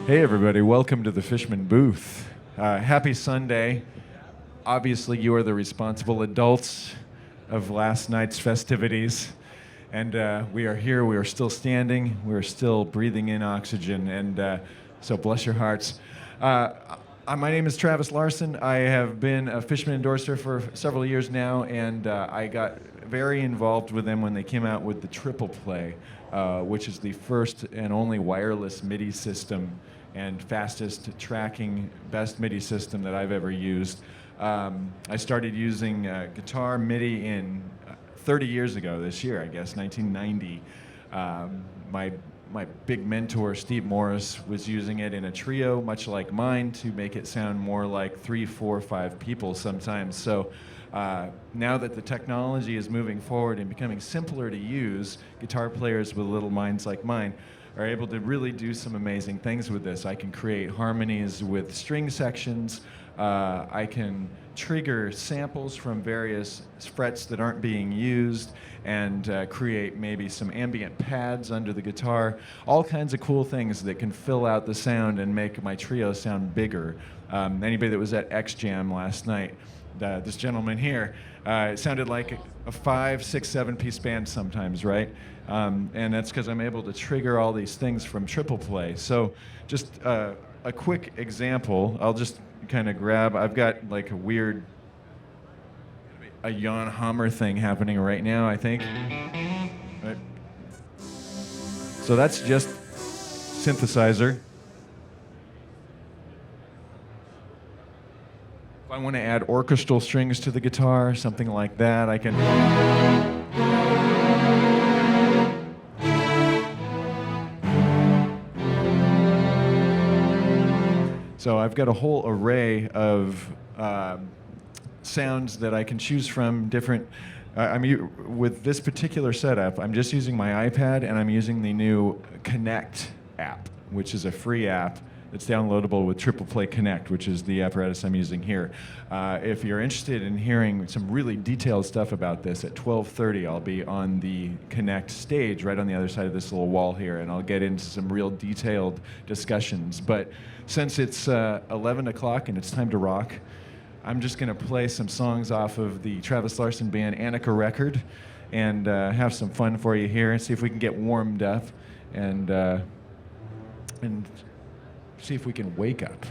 Hey everybody, welcome to the Fishman booth. Happy Sunday. Obviously you are the responsible adults of last night's festivities. And we are here, we are still standing, we are still breathing in oxygen, and so bless your hearts. My name is Travis Larson. I have been a Fishman endorser for several years now, and I got very involved with them when they came out with the TriplePlay, which is the first and only wireless MIDI system and fastest tracking, best MIDI system that I've ever used. I started using guitar MIDI in 30 years ago this year, I guess, 1990. My big mentor, Steve Morris, was using it in a trio, much like mine, to make it sound more like 3, 4, 5 people sometimes. So now that the technology is moving forward and becoming simpler to use, guitar players with little minds like mine are able to really do some amazing things with this. I can create harmonies with string sections. I can trigger samples from various frets that aren't being used and create maybe some ambient pads under the guitar. All kinds of cool things that can fill out the sound and make my trio sound bigger. Anybody that was at X Jam last night, this gentleman here, it sounded like a 5, 6, 7-piece band sometimes, right? And that's because I'm able to trigger all these things from TriplePlay. So just a quick example, I'll just kind of grab, I've got like a Jan Hammer thing happening right now, I think. Right. So that's just synthesizer. If I want to add orchestral strings to the guitar, something like that, I can. So I've got a whole array of sounds that I can choose from different. With this particular setup, I'm just using my iPad and I'm using the new Connect app, which is a free app that's downloadable with TriplePlay Connect, which is the apparatus I'm using here. If you're interested in hearing some really detailed stuff about this, at 12:30 I'll be on the Connect stage right on the other side of this little wall here, and I'll get into some real detailed discussions. But since it's 11 o'clock and it's time to rock, I'm just going to play some songs off of the Travis Larson Band Annika record and have some fun for you here and see if we can get warmed up and see if we can wake up.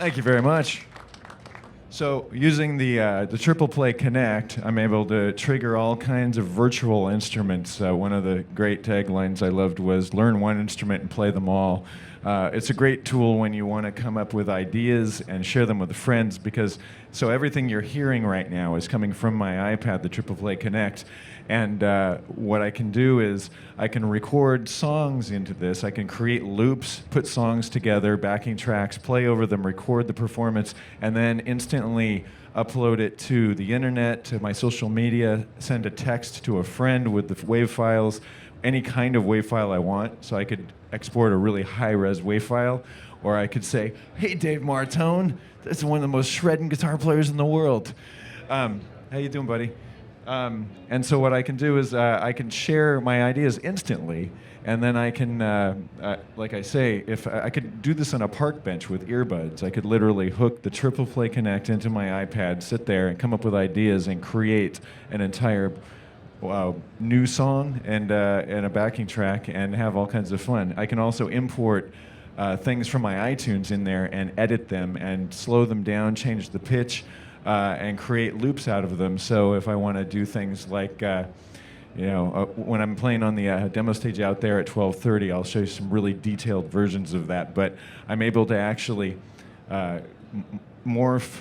Thank you very much. So using the TriplePlay Connect, I'm able to trigger all kinds of virtual instruments. One of the great taglines I loved was learn one instrument and play them all. It's a great tool when you want to come up with ideas and share them with friends because so everything you're hearing right now is coming from my iPad, the TriplePlay Connect. And what I can do is I can record songs into this. I can create loops, put songs together, backing tracks, play over them, record the performance, and then instantly upload it to the internet, to my social media, send a text to a friend with the WAV files, any kind of WAV file I want. So I could export a really high-res WAV file, or I could say, hey, Dave Martone, that's one of the most shredding guitar players in the world. How you doing, buddy? And so what I can do is I can share my ideas instantly, and then I can, like I say, if I could do this on a park bench with earbuds, I could literally hook the TriplePlay Connect into my iPad, sit there, and come up with ideas and create an entire new song and a backing track and have all kinds of fun. I can also import things from my iTunes in there and edit them and slow them down, change the pitch, and create loops out of them. So if I want to do things like, when I'm playing on the demo stage out there at 12:30, I'll show you some really detailed versions of that. But I'm able to actually morph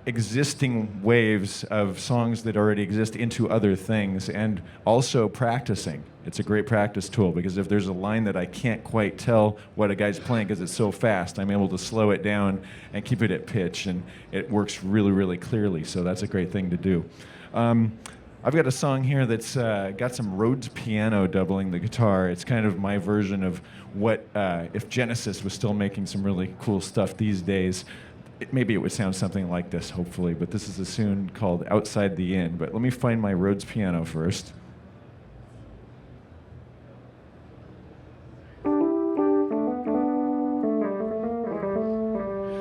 existing waves of songs that already exist into other things, and also practicing. It's a great practice tool because if there's a line that I can't quite tell what a guy's playing because it's so fast, I'm able to slow it down and keep it at pitch, and it works really, really clearly. So that's a great thing to do. I've got a song here that's got some Rhodes piano doubling the guitar. It's kind of my version of what if Genesis was still making some really cool stuff these days. Maybe it would sound something like this, hopefully, but this is a tune called Outside the Inn. But let me find my Rhodes piano first.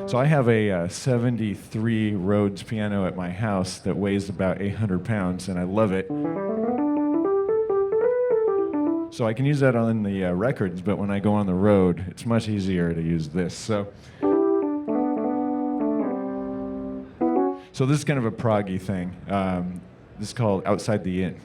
So I have a 73 Rhodes piano at my house that weighs about 800 pounds, and I love it. So I can use that on the records, but when I go on the road, it's much easier to use this. So this is kind of a proggy thing. This is called Outside the Inn.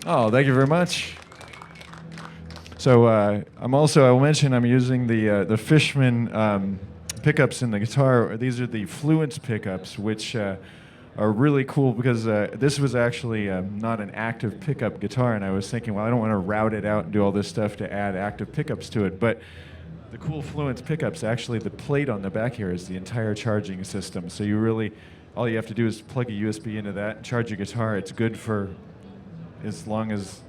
Oh, thank you very much. So I'll mention I'm using the Fishman pickups in the guitar. These are the Fluence pickups, which are really cool because this was actually not an active pickup guitar, and I was thinking, well, I don't want to route it out and do all this stuff to add active pickups to it, but the cool Fluence pickups, actually the plate on the back here is the entire charging system, so all you have to do is plug a USB into that, charge your guitar. It's good for as long as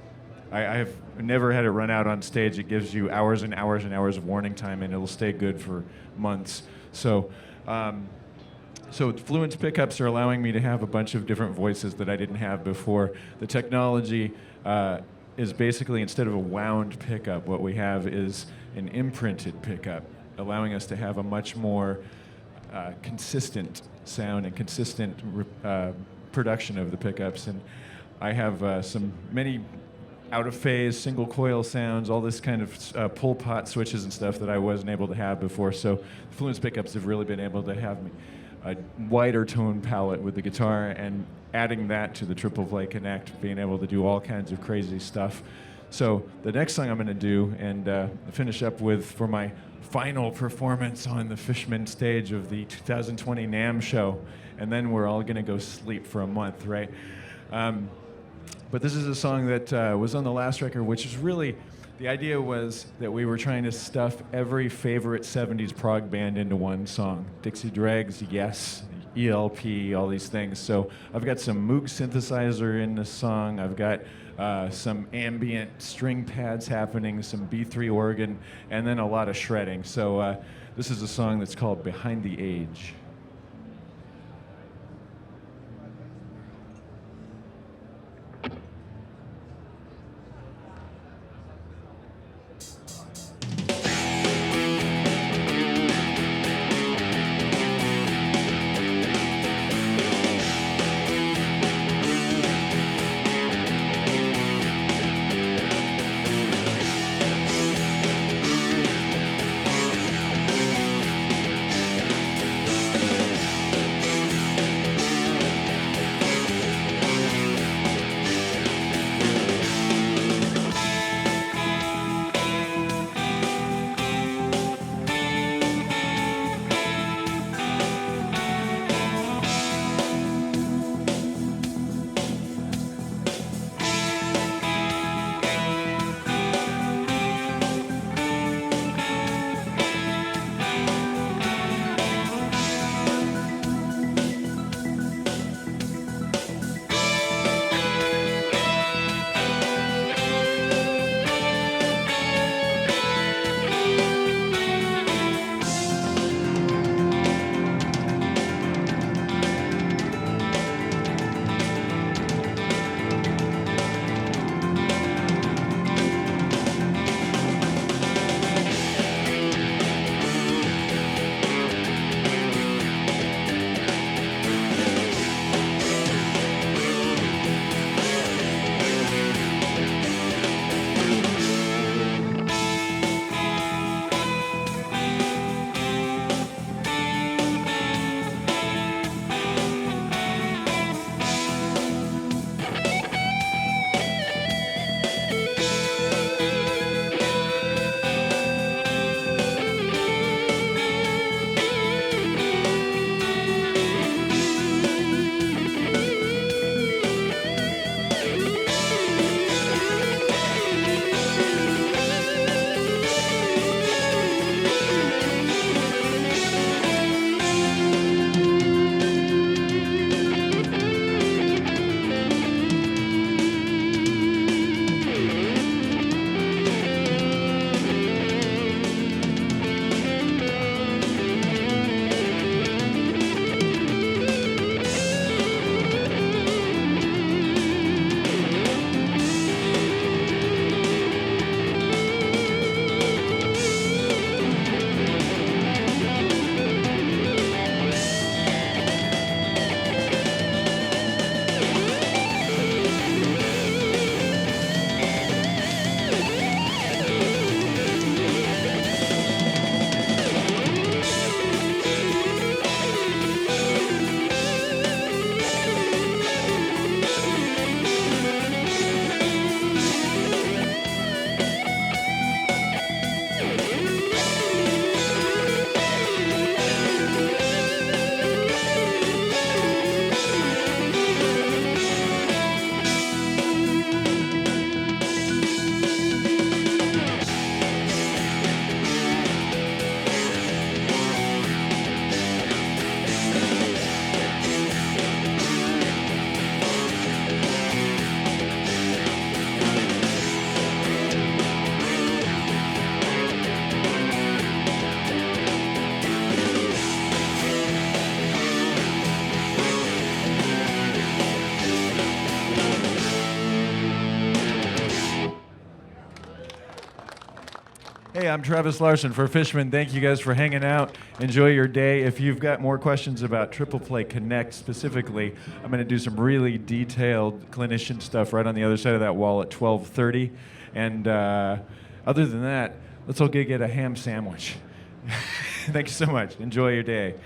I have never had it run out on stage. It gives you hours and hours and hours of warning time, and it'll stay good for months. So Fluence pickups are allowing me to have a bunch of different voices that I didn't have before. The technology is basically, instead of a wound pickup, what we have is an imprinted pickup, allowing us to have a much more consistent sound and consistent production of the pickups. And I have many out-of-phase, single-coil sounds, all this kind of pull pot switches and stuff that I wasn't able to have before. So Fluence pickups have really been able to have me a wider tone palette with the guitar, and adding that to the TriplePlay Connect, being able to do all kinds of crazy stuff. So the next song I'm going to do and finish up with for my final performance on the Fishman stage of the 2020 NAMM show, and then we're all going to go sleep for a month, right? But this is a song that was on the last record, which is really, the idea was that we were trying to stuff every favorite 70s prog band into one song. Dixie Dregs, Yes, ELP, all these things. So I've got some Moog synthesizer in the song. I've got some ambient string pads happening, some B3 organ, and then a lot of shredding. So this is a song that's called Behind the Age. Hey, I'm Travis Larson for Fishman. Thank you guys for hanging out. Enjoy your day. If you've got more questions about TriplePlay Connect specifically, I'm going to do some really detailed clinician stuff right on the other side of that wall at 12:30. And other than that, let's all get a ham sandwich. Thanks so much. Enjoy your day.